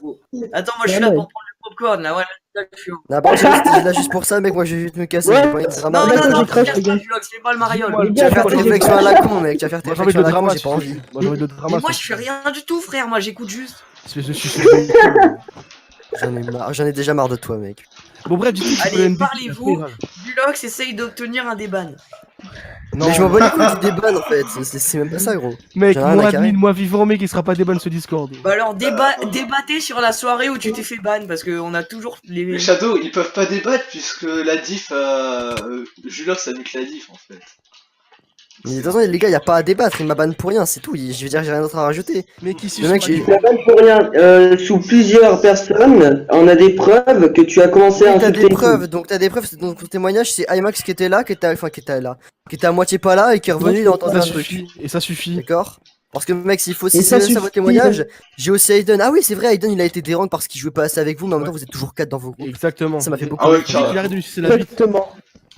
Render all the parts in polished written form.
gros. Attends, moi je suis là pour prendre le popcorn là, voilà. Là, je suis... Non, par contre, j'étais là juste pour ça, mec. Moi, je vais juste me casser. Ouais. J'ai pas envie de drama. Non, non, non, j'ai crush, frère, les gars. Julox, fais pas le mariole. Les Tu gars, vas faire tes attends, réflexions à la con, mec. Tu vas faire tes Moi j'ai envie réflexions de à la con, drama. j'ai pas envie. Moi j'ai envie de Mais drama. moi je fais rien du tout, frère, moi j'écoute juste. Espèce de suceur. J'en ai marre, j'en ai déjà marre de toi, mec. Bon bref, du coup, tu peux Allez, me dire- parlez-vous. Julox essaye d'obtenir un déban. Non, Mais je m'en bats les couilles du débat en fait, c'est même pas ça, gros. mec, J'ai rien à moi carrer. admin, moi vivant, mec, il sera pas déban ce Discord. Bah alors débattez sur la soirée où tu t'es fait ban parce qu'on a toujours les. Mais Shadow, ils peuvent pas débattre puisque la diff, Julox a nique la diff en fait. Mais de toute façon, les gars, y a pas à débattre, il m'a ban pour rien, c'est tout. Je veux dire, j'ai rien d'autre à rajouter. Mais qui suce Le mec, ma il- gueule. Tu n'as pas pour rien. Sous plusieurs personnes, on a des preuves que tu as commencé à Oui, t'as insulter. des preuves, donc t'as des preuves, dans ton témoignage, c'est IMAX qui était là, qui était à moitié pas là et qui est revenu, il a entendu Ça un truc. suffit, et ça suffit. D'accord? Parce que mec, s'il faut Et si ça c'est ça suffit. votre témoignage, j'ai aussi Aiden. Ah oui, c'est vrai, Aiden il a été dérange parce qu'il jouait pas assez avec vous, mais en même temps vous êtes toujours 4 dans vos groupes. Exactement. Ça m'a fait beaucoup Ah ouais, rire. Il arrête de lui sucer la bite. Exactement.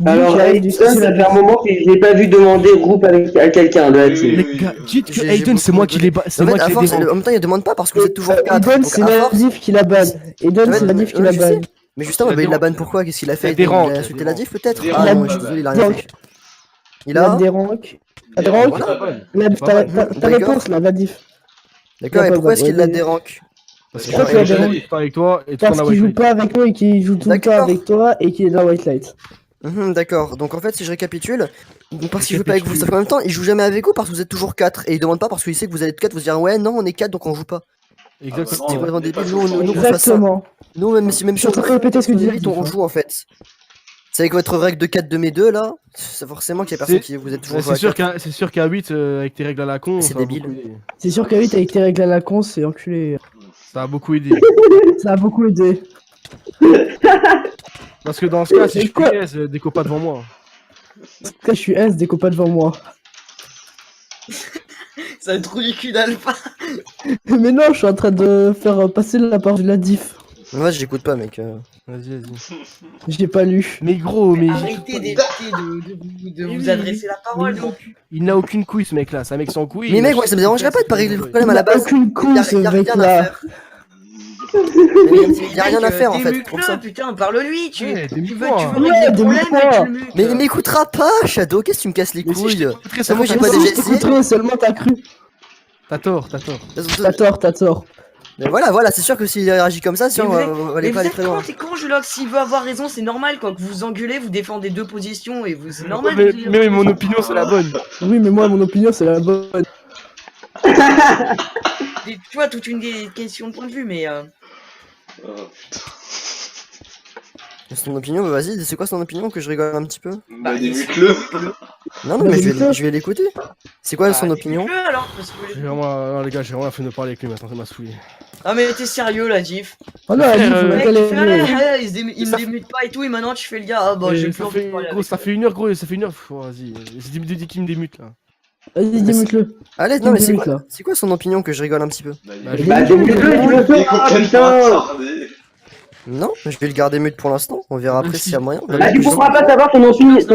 Alors, Aiden, ça fait un moment que je n'ai pas vu demander groupe avec, à quelqu'un de la team. Les gars, dites que J'ai Aiden, c'est beaucoup moi qui l'ai rigolé. c'est En moi fait, à qui l'ai force, dérange. en même temps, il demande pas parce que vous êtes toujours 4. Eden, c'est la diff qui la banne. Eden, Ouais, c'est la diff qui la je sais. banne. Mais justement, Il a bah, il des la rangs. banne pourquoi? Qu'est-ce qu'il a Il a fait? des rangs, Il a il a insulté des la rangs. diff peut-être? Des Ah rangs. non, je suis désolé, il a rien fait. Il a des ranks. Des Des ranks. Voilà. Ta réponse là, la diff. D'accord, et pas pourquoi est-ce qu'il banne. a des ranks? Parce Pourquoi que tu as j'ai des du temps avec toi et tu Parce prends la qu'il joue Wi-Fi. pas avec nous et qu'il joue tout le temps D'accord. avec toi et qu'il est dans la White Light. D'accord, donc en fait, si je récapitule, donc parce qu'il joue pas avec vous, ça fait en même temps, il joue jamais avec vous parce que vous êtes toujours 4 et il demande pas parce qu'il sait que vous allez être 4, vous dire ouais, non, on est 4 donc on joue pas. Exactement. C'est Ah, complètement on est pas débile, nous, toujours nous, on fait ça. Exactement. Nous, même si Je suis en train de répéter ce que dit la diff, on hein. joue en fait. C'est avec votre règle de 4 de mes 2 là, c'est forcément qu'il y a personne C'est- qui vous êtes toujours Ouais, joué à c'est 4. sûr qu'à 8, avec tes règles à la con, C'est ça va débile. beaucoup aider. C'est sûr qu'à 8 avec tes règles à la con, c'est enculé. Ça a beaucoup aidé. Ça a beaucoup aidé. Parce que dans ce cas, si Mais je quoi PS, déco pas devant moi. En tout cas, je suis S, déco pas devant moi. Ça trop du cul d'alpha. Mais non, je suis en train de faire passer la part de la diff. Moi, j'écoute pas, mec. Vas-y, vas-y. J'ai pas lu. Mais gros, mais Arrêtez d'éviter de vous adresser la parole. donc. il n'a aucune couille ce mec là. C'est un mec sans couille. Mais il mec, a- moi, ça me dérangerait pas de pas régler le problème à Il la a base. aucune Y a- couille, ce y a rien à mec-là. faire. Il y a rien à Mec, faire en fait, démute-le, pour ça. putain, parle-lui. Tu Ouais, veux démute-moi. régler Ouais, le problème, démute-moi. mec, tu le mutes. Mais il m'écoutera pas, Shadow, qu'est-ce que tu me casses les Mais si je couilles? t'écouterais, Ça, moi, j'ai ça pas va déjà Je essayé. t'écouterai, seulement t'as cru. T'as tort, t'as tort. T'as tort. Mais voilà, c'est sûr que s'il réagit comme ça, Mais on vous êtes- va Mais aller vous pas aller êtes très con, loin. t'es con, Julox. S'il veut avoir raison, c'est normal quoi. Que vous engueulez, vous défendez deux positions et vous. C'est normal. Mais, de dire- mais mon opinion c'est la bonne. Oui, mais moi, mon opinion, c'est la bonne. Tu vois, toute une question de point de vue, mais. Oh putain. Son opinion, bah vas-y, c'est quoi son opinion que je rigole un petit peu? Bah, démute-le. Non, mais je vais l'écouter. C'est quoi son opinion? Dites-le alors, parce que. J'ai vraiment, non, les gars, j'ai vraiment la flemme de parler avec lui maintenant, ça m'a saoulé. Ah, mais t'es sérieux là, Gif. Oh non, la diff, on a Mec, galéré. il me démute pas et tout, et maintenant tu fais le gars. Ah bah, j'ai plus ça envie de fait, parler gros, avec ça fait une heure, gros, ça fait une heure. Pff, vas-y, c'est dit qui me démute là. Vas-y, démute-le. Allez, non, mais c'est Démute, quoi, là. c'est quoi son opinion que je rigole un petit peu? Bah, Bah, démute-le, tu le il est fais, ah complètement putain. attardé. Non, je vais le garder mute pour l'instant, on verra après s'il y a moyen. Ah, tu pourras pas savoir ton opinion si tu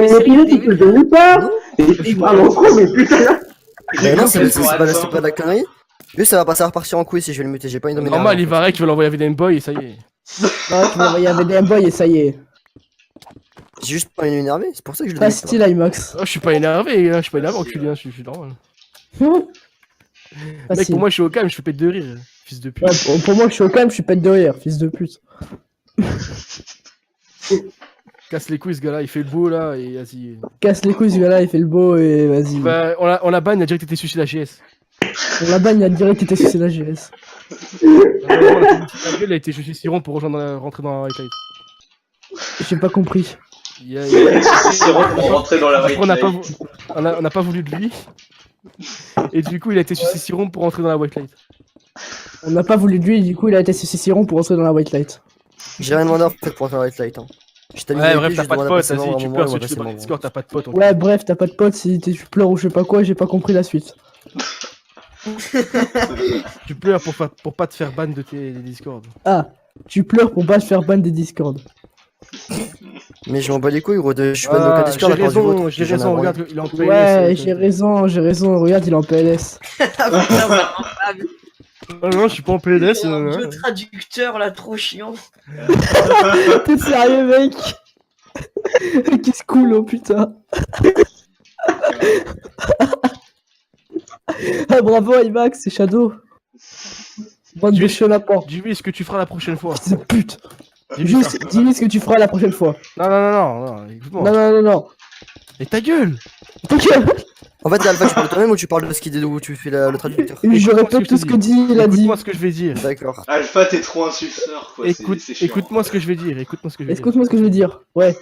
le donnes ou pas. Et parle en trop, mais putain. Mais non, c'est Pour pas attendre. de la connerie. Juste, ça va passer à repartir en couille si je vais le muter, j'ai pas une de mes normal, il va qu'il va l'envoyer avec des boy et ça y est. Non, tu vas envoyer un Game Boy et ça y est. J'ai juste pas envie de m'énerver, c'est pour ça que je le mute. Facile, IMAX. Oh, je suis pas énervé, hein, je suis pas énervé, enculé, hein, je suis normal. Mec, Facile. pour moi, je suis au calme, je fais pète de rire, fils de pute. Ouais, pour moi, je suis au calme, je suis pète de rire, fils de pute. Casse les couilles, ce gars-là, il fait le beau là, et vas-y. Casse les couilles, ce gars-là, il fait le beau et vas-y. Bah, on l'a ban, il a direct été suicide la GS. On la bagne, il a direct été sucé la GS. La gueule a été suicide Siron pour rentrer dans la white light. J'ai pas compris. C'est bon pour rentrer dans la Après, white on n'a pas, light. on n'a pas voulu de lui. Et du coup, il a été suicide Siron pour rentrer dans la white light. On n'a pas voulu de lui, et du coup, il a été sucé Siron pour entrer dans la White Light. J'ai rien demandé en fait pour faire White Light. Hein. Je t'ai Ouais, bref, t'as pas de pote, vas-y, tu pleures si tu fais dans le Discord, t'as pas de pote. Ouais, bref, t'as pas de pote, si tu pleures ou je sais pas quoi, j'ai pas compris la suite. Tu pleures pour pas te faire ban de tes Discord. Ah, tu pleures pour pas te faire ban des Discord. Mais je m'en bats les couilles, gros, je suis pas dans aucun Discord à part du vôtre. J'ai raison, regarde, il est en PLS. Ouais, j'ai raison, regarde, il est en PLS. Non, non, je suis pas en PLS. Un vieux traducteur là, trop chiant. T'es sérieux, mec? Qui se coule, oh putain. Ah, bravo, IMAX, c'est Shadow. Bande de chenapans. Dis-lui ce que tu feras la prochaine fois. Fils de pute. Dis-lui ça. Juste, dis-lui ce que tu feras la prochaine fois. Non, non, non, non, non, écoute-moi. Non, non, non, non. Et ta gueule! Ta gueule. En fait, Alpha, tu parles toi-même ou tu parles de ce qui dit où tu fais le traducteur? Je répète tout ce que dit, il a dit. Écoute-moi ce que je vais dire. D'accord. Alpha, t'es trop un suceur, quoi. Écoute, c'est chiant. écoute-moi ce que je vais dire. Écoute-moi ce que je vais dire. Écoute-moi ce que je veux dire. Ouais.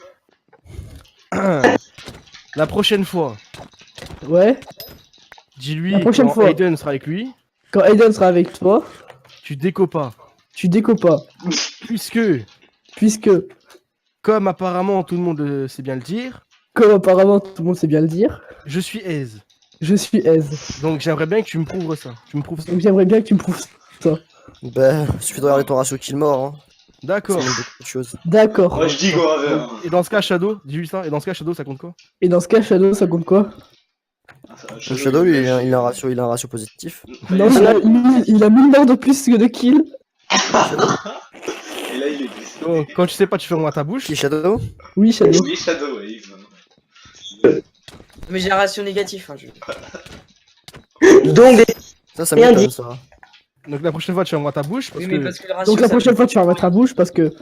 La prochaine fois, Ouais. dis-lui La prochaine quand fois. Aiden sera avec lui, Quand Aiden sera avec toi, tu déco pas. tu déco pas. Puisque, Puisque, comme apparemment tout le monde sait bien le dire, comme apparemment tout le monde sait bien le dire, je suis aise. je suis aise. Donc j'aimerais bien que tu me prouves ça. Tu me prouves ça. Donc j'aimerais bien que tu me prouves ça. Bah, il suffit de regarder ton ratio kill mort, hein. D'accord. Ça montre beaucoup de choses. D'accord. Moi, je dis go over. Et dans ce cas, Shadow, dis-lui ça. Et dans ce cas, Shadow, ça compte quoi? Et dans ce cas, Shadow, ça compte quoi? Le Shadow, lui, il a un ratio positif. Non, il a 1000 morts de plus que de kills. Et là, il est blessé. Donc, quand tu sais pas, tu fermes ta bouche. Qui Shadow? Oui, Shadow. Oui, Shadow, ouais. Yves. Mais j'ai un ratio négatif. Hein, Donc, Ça Rien m'étonne, dit. ça. Donc la prochaine fois, tu fermes ta bouche parce Oui, mais que parce que le ratio. Donc la ça prochaine veut- fois, tu vas mettre ta bouche parce que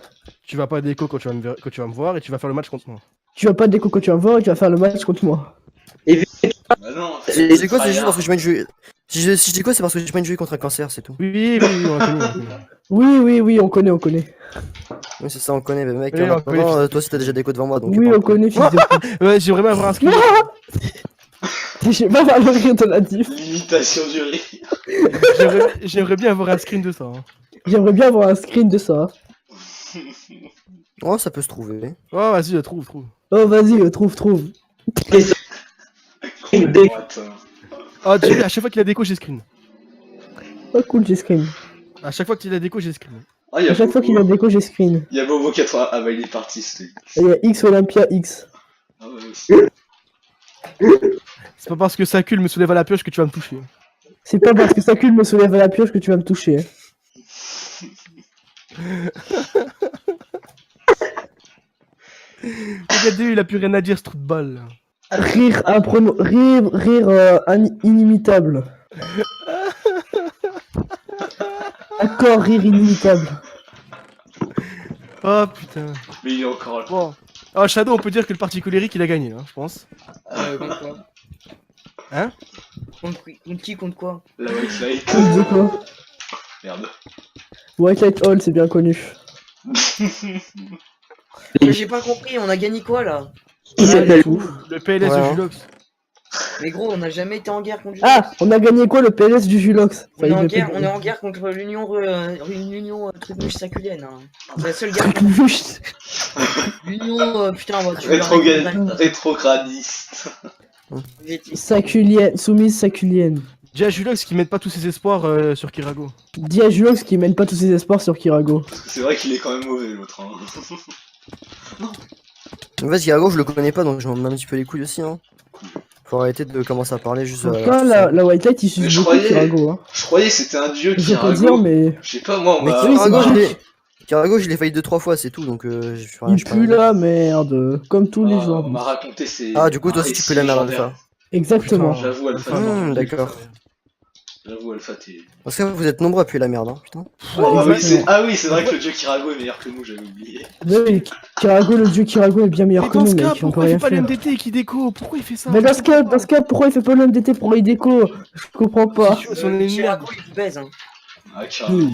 tu vas pas déco quand tu vas me voir et tu vas faire le match contre moi. tu vas pas déco quand tu vas me voir et tu vas faire le match contre moi. Bah non, C'est quoi, c'est juste parce que je viens de jouer. Si je dis quoi, c'est parce que je viens de jouer contre un cancer, c'est tout. Oui, oui, oui, on a connu, on a connu. Oui, on connaît. Oui, c'est ça, on connaît, mais mec. Oui, en on connaît, attendant, fils toi aussi t'as déjà des codes devant moi, donc. Oui, pas on connaît, fils de pute. Ouais, j'aimerais bien avoir un skin. J'ai pas mal le rire de la diff. l'imitation du rire. J'aimerais bien avoir un screen de ça. Hein. J'aimerais bien avoir un screen de ça. Oh, ça peut se trouver. Oh, vas-y, trouve. Oh, vas-y, trouve. Droite. Oh, tu à chaque fois qu'il a déco, j'ai screen. Oh, cool, j'ai screen. À chaque fois qu'il a déco, j'ai screen. Ah, il y a À chaque fois qu'il a déco, j'ai screen. Il y a Bobo 80. Ah bah il est parti, c'était. Et il y a X Olympia X. Ah ouais, aussi. C'est pas parce que Sakul me soulève à la pioche que tu vas me toucher. C'est pas parce que Sakul me soulève à la pioche que tu vas me toucher. Regardez, il a plus rien à dire, ce trou de balle. Rire inimitable. D'accord, rire inimitable. Oh putain. Mais il est encore là. Bon. Oh, Shadow, on peut dire que le parti colérique il a gagné, là, je pense. Contre quoi Hein? Contre qui? Contre quoi? La white light. De quoi? Merde. White Light Hall, c'est bien connu. Mais j'ai pas compris, on a gagné quoi là? Qui s'appelle Le PLS Ouais, de hein. Julox. Mais gros, on a jamais été en guerre contre Ah, on a gagné quoi, le PLS du Julox? on est en Failli guerre, me on est en guerre contre l'Union Trucmuche Saculienne. Hein. C'est la seule guerre. Trucmuche. L'Union, putain, on va tuer Rétrogradiste. Saculienne, soumise saculienne. Dis à Julox qui mette pas tous ses espoirs sur Kirago. Dis à Julox qui mène pas tous ses espoirs sur Kirago. Parce que c'est vrai qu'il est quand même mauvais l'autre. Hein. En fait, Kirago, je le connais pas, donc je m'en mets un petit peu les couilles aussi, hein. Faut arrêter de commencer à parler juste. En tout cas, la White Light, il Mais suce je beaucoup croyais- Kirago. Hein. Je croyais que c'était un dieu Je vais pas dire, Kirago. mais Je sais pas moi, on Mais m'a. Kirago, c'est Kirago, je l'ai failli 2-3 fois, c'est tout, donc j'ai fait rien. il pue la merde. Comme tous les On jours. m'a raconté ses. Ah, du coup, toi aussi, tu peux la merde, Alpha. Exactement. J'avoue, Alpha. D'accord. J'avoue, Alpha, t'es. Parce que vous êtes nombreux à puer la merde, hein, putain. Ouais, Ah oui, exactement. c'est vrai que le dieu Kirago est meilleur que nous, j'avais oublié. Oui, Kirago, le dieu Kirago est bien meilleur Et que dans nous, ce cas, mec. On peut pourquoi il rien fait pas faire. l'MDT et qui déco? Pourquoi il fait ça? Mais dans ce cas, pourquoi il fait pas le MDT pour les déco? Je comprends pas. Si on est une merde. Chiraco, il baise. Hein. Ah, carrément.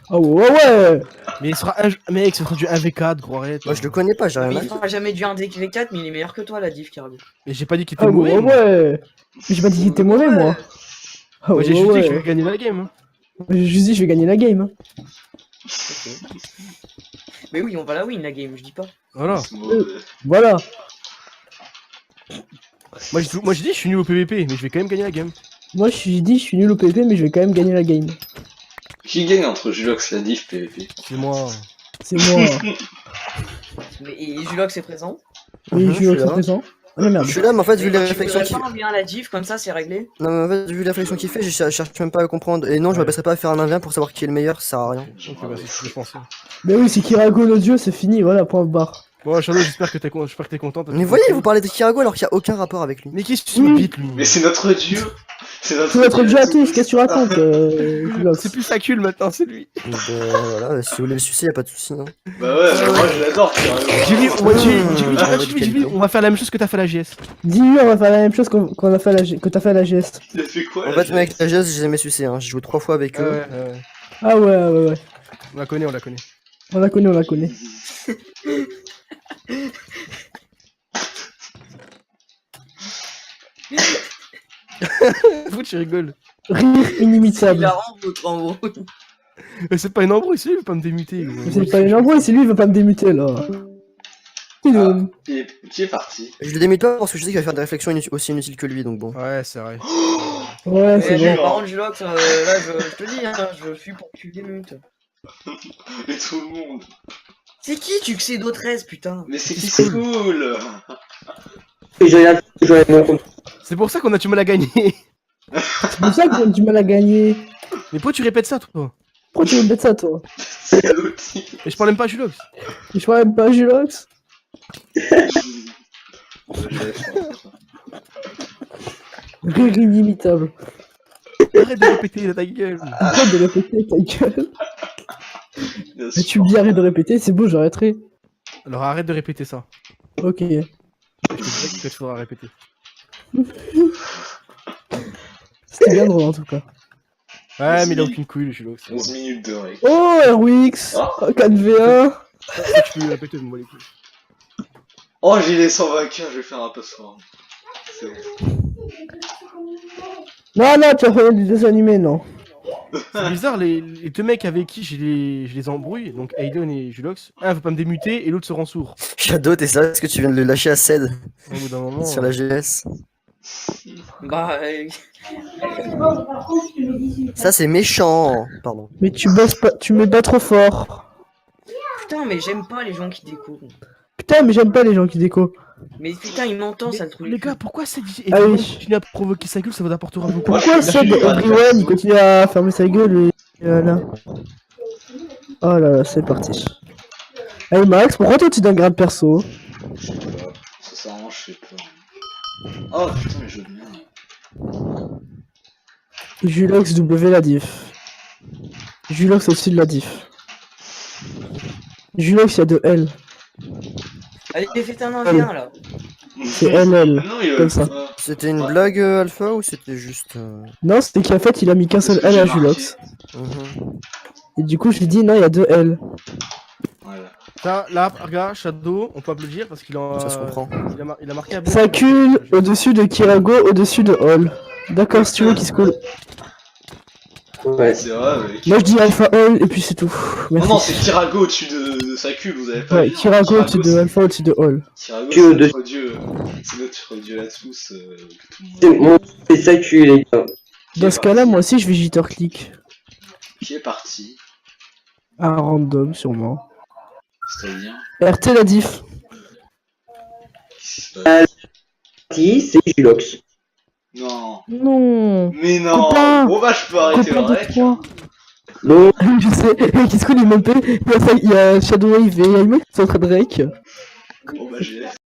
Ah ouais. Mais il sera mec, ce sera du 1v4, gros, arrête. Moi, je le connais pas, j'ai rien Mais à il dire. fera jamais du 1v4, mais il est meilleur que toi, la diff, Kirago. Mais j'ai pas dit qu'il était Ah mauvais. ouais, moi. ouais. J'ai pas dit qu'il était mauvais, moi. Ah Moi, ouais, j'ai juste dit que je vais ouais. gagner la game. Hein. J'ai juste dit, je vais gagner la game. Hein. Mais oui, on va la win la game, je dis pas. Voilà. C'est mauvais. Voilà. Moi, j'ai dit, je suis nul au PVP, mais je vais quand même gagner la game. Moi, j'ai dit, je suis nul au PvP, mais je vais quand même gagner la game. Qui gagne entre Julox, la diff, PVP? C'est moi. C'est moi. Mais et Julox est présent. Oui, Mhm, je je suis suis là. présent. Oh la merde. Je suis là, mais en fait, vu les Tu réflexions voudrais qu'il pas enlever un la diff, comme ça c'est réglé. Non, mais en fait, vu les réflexions qu'il fait, je cherche même pas à comprendre. Et non, je Ouais. m'appellerai pas à faire un 1v1 pour savoir qui est le meilleur, ça sert à rien. Ok, bah, c'est ce que je pensais. Mais oui, c'est Kirago l'audio, c'est fini, voilà, point barre. Bon, Shadow, j'espère que t'es content. Mais voyez, vous parlez de Kirago alors qu'il y a aucun rapport avec lui. Mais qu'est-ce que tu me bite, lui Mais c'est notre dieu. C'est C'est notre jeu à tous, qu'est-ce que tu racontes Julox? C'est plus Sacul maintenant, c'est lui. Donc, voilà, si vous voulez le sucer, y a pas de soucis. Hein. Bah ouais, moi je l'adore. Jimmy, Jimmy, on va faire la même chose que t'as fait à la JS. Dis-lui, on va faire la même chose qu'on a fait à la que t'as fait à la GS. Il a fait quoi En là, fait, mec, la GS, j'ai jamais sucé. Hein. J'ai joué 3 fois avec eux. Ah ouais. On la connaît, on la connaît. On la connaît. Vous, tu rigoles. Rire Il inimitable. la rend votre embrouille. Mais c'est pas une embrouille, c'est lui, il veut pas me démuter. gros. Mais c'est pas une embrouille, c'est lui, il veut pas me démuter là. Qui est parti? Je le démute pas parce que je sais qu'il va faire des réflexions aussi inutiles que lui, donc bon. Ouais, c'est vrai. Ouais, c'est Eh, bon. par contre, Julox, là, je te dis, hein, je suis pour que tu démutes. Et tout le monde. C'est qui Tuxedo 13, putain? Mais c'est qui c'est cool. J'aurais mon compte. C'est pour ça qu'on a du mal à gagner. C'est pour ça qu'on a du mal à gagner. Mais pourquoi tu répètes ça, toi? Pourquoi tu veux mettre ça, toi? C'est l'outil. Mais je parle même pas à Julox. Je crois même pas Julox. Rire inimitable. Arrête de répéter, ta gueule. Arrête de répéter, ta gueule. Mais tu me dis arrête de répéter, c'est beau, j'arrêterai. Alors arrête de répéter ça. Ok. Je te dis que tu faudras répéter. C'était bien drôle en tout cas. Ouais, mais il a aucune couille, le Julox. 11 minutes de règle. Oh, Airwix Ah. 4v1. Ça, tu peux répéter, moi les couilles. Oh, j'ai les 100 vainqueurs, je vais faire un passeport. C'est bon. Non, tu as fait du dessin animé, non. C'est bizarre, les deux mecs avec qui je les embrouille, donc Aiden et Julox, un veut pas me démuter et l'autre se rend sourd. Shadow, t'es sérieux? Est-ce que tu viens de le lâcher à Ced Au bout d'un moment. sur la GS? Bah, Ça, c'est méchant. Pardon. Mais tu bosses pas, tu me bats trop fort. putain, mais j'aime pas les gens qui découvrent. Putain, mais j'aime pas les gens qui déco. Mais putain, il m'entend, ça le truc. Les gars, pourquoi c'est Ah oui. continue à provoquer sa gueule, ça vous apportera beaucoup. Pourquoi Lâchez Seb les gars, Everyone il continue à fermer sa gueule et là. Oh là là, c'est parti. Allez Max, pourquoi toi tu donnes grade perso? Je sais pas. Ça s'arrange, je sais pas. Oh putain, mais jeu de merde. Julox W la diff. Julox au-dessus de la diff. Julox il y a de L. Allez, faites un 1v1 là. C'est LL. Non, il a Comme ça. pas. C'était une blague alpha ou c'était juste. Non, c'était qu'en fait il a mis qu'un seul Parce que L à j'ai marqué. Julox. Mhm. Et du coup je lui dis non, il y a 2 L. Voilà. Ça, là, regarde, Shadow, on peut applaudir parce qu'il a. Ça se comprend. Il a marqué un Sacul au-dessus de Kirago, au-dessus de Hall. D'accord, si tu veux qu'il se coule. Ouais. C'est vrai, mec. Moi je dis Alpha Hall et puis c'est tout. Non, Merci. non, c'est Kirago au-dessus de sa cul, vous avez pas Ouais, vu. Kirago au-dessus de Alpha, au-dessus de Hall. Kirago, Que c'est de- notre dieu. C'est notre dieu à tous. Que tout le C'est monde. mon c'est ça que les gars. Dans ce cas-là, moi aussi je vais jitter click. Qui est parti? Un random sûrement. C'est-à-dire. RT la diff. Qu'est-ce qui se passe? Si, c'est Julox. Non. Non. Mais non. Copain. Bon bah, je peux arrêter le Copain de rec. 3. Non, Je sais, qu'est-ce qu'on est monté? Il y a Shadowwave et Ayman qui sont en train de rec. Bon bah, j'ai.